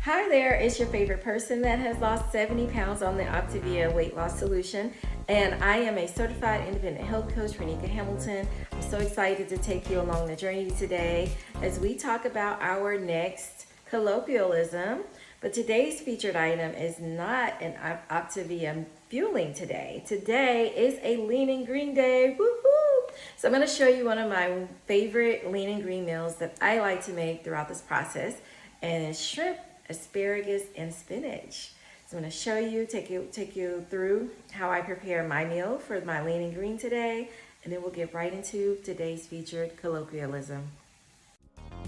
Hi there, it's your favorite person that has lost 70 pounds on the Optavia weight loss solution. And I am a certified independent health coach, Renika Hamilton. I'm so excited to take you along the journey today as we talk about our next colloquialism. But today's featured item is not an Optavia fueling today. Today is a lean and green day. Woohoo! So I'm going to show you one of my favorite lean and green meals that I like to make throughout this process, and it's shrimp, asparagus, and spinach. So I'm going to show you, take you through how I prepare my meal for my lean and green today, and then we'll get right into today's featured colloquialism.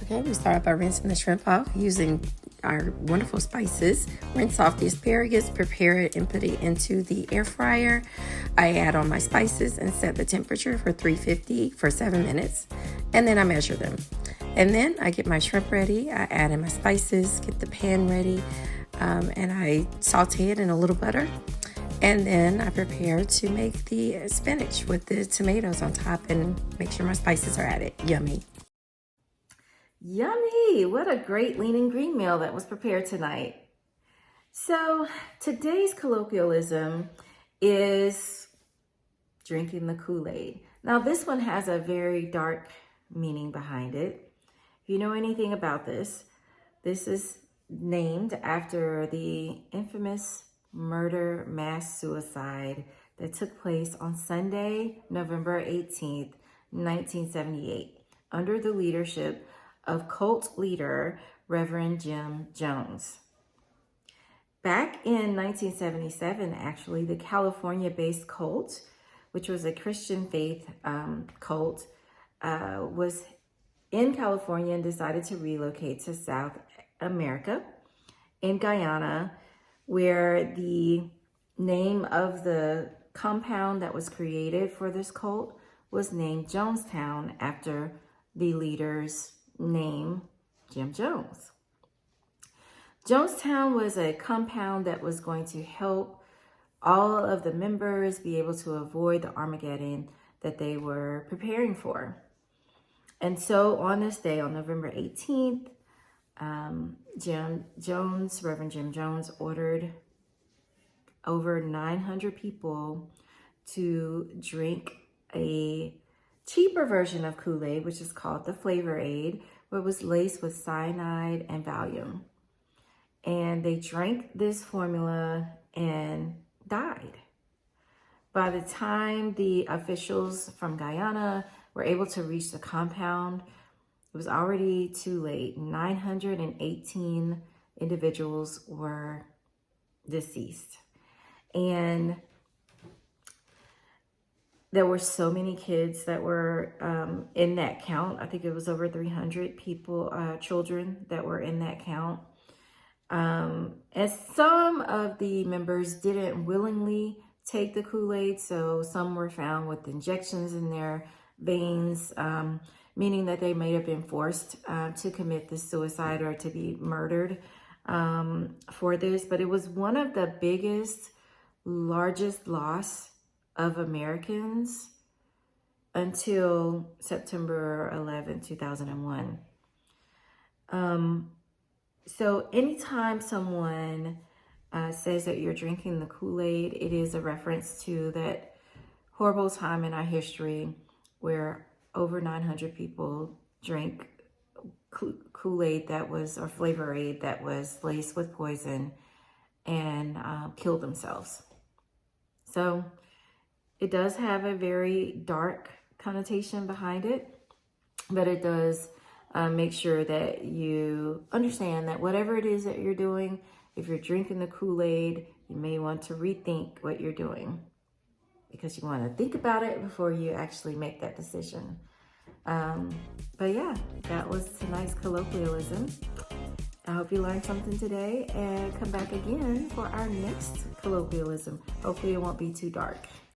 Okay, we start off by rinsing the shrimp off using our wonderful spices. Rinse off the asparagus, prepare it, and put it into the air fryer. I add on my spices and set the temperature for 350 for 7 minutes, and then I measure them. And then I get my shrimp ready. I add in my spices, get the pan ready, and I saute it in a little butter. And then I prepare to make the spinach with the tomatoes on top and make sure my spices are added. Yummy. Yummy! What a great lean and green meal that was prepared tonight. So today's colloquialism is drinking the Kool-Aid. Now this one has a very dark meaning behind it. If you know anything about this, this is named after the infamous murder mass suicide that took place on Sunday, November 18th, 1978, under the leadership of cult leader Reverend Jim Jones. Back in 1977, actually, the California-based cult, which was a Christian faith cult, was in California and decided to relocate to South America in Guyana, where the name of the compound that was created for this cult was named Jonestown after the leader's name, Jim Jones. Jonestown was a compound that was going to help all of the members be able to avoid the Armageddon that they were preparing for. And so on this day, on November 18th, Reverend Jim Jones ordered over 900 people to drink a cheaper version of Kool-Aid, which is called the Flavor Aid, where it was laced with cyanide and Valium. And they drank this formula and died. By the time the officials from Guyana were able to reach the compound, it was already too late. 918 individuals were deceased. And there were so many kids that were in that count. I think it was over 300 people, children that were in that count. And some of the members didn't willingly take the Kool-Aid, so some were found with injections in their veins, meaning that they may have been forced to commit this suicide or to be murdered for this. But it was one of the biggest, largest loss of Americans until September 11, 2001. So anytime someone says that you're drinking the Kool-Aid, it is a reference to that horrible time in our history where over 900 people drank Kool-Aid or Flavor Aid that was laced with poison and killed themselves. So it does have a very dark connotation behind it, but it does make sure that you understand that whatever it is that you're doing, if you're drinking the Kool-Aid, you may want to rethink what you're doing, because you want to think about it before you actually make that decision. But yeah, that was tonight's colloquialism. I hope you learned something today, and come back again for our next colloquialism. Hopefully it won't be too dark.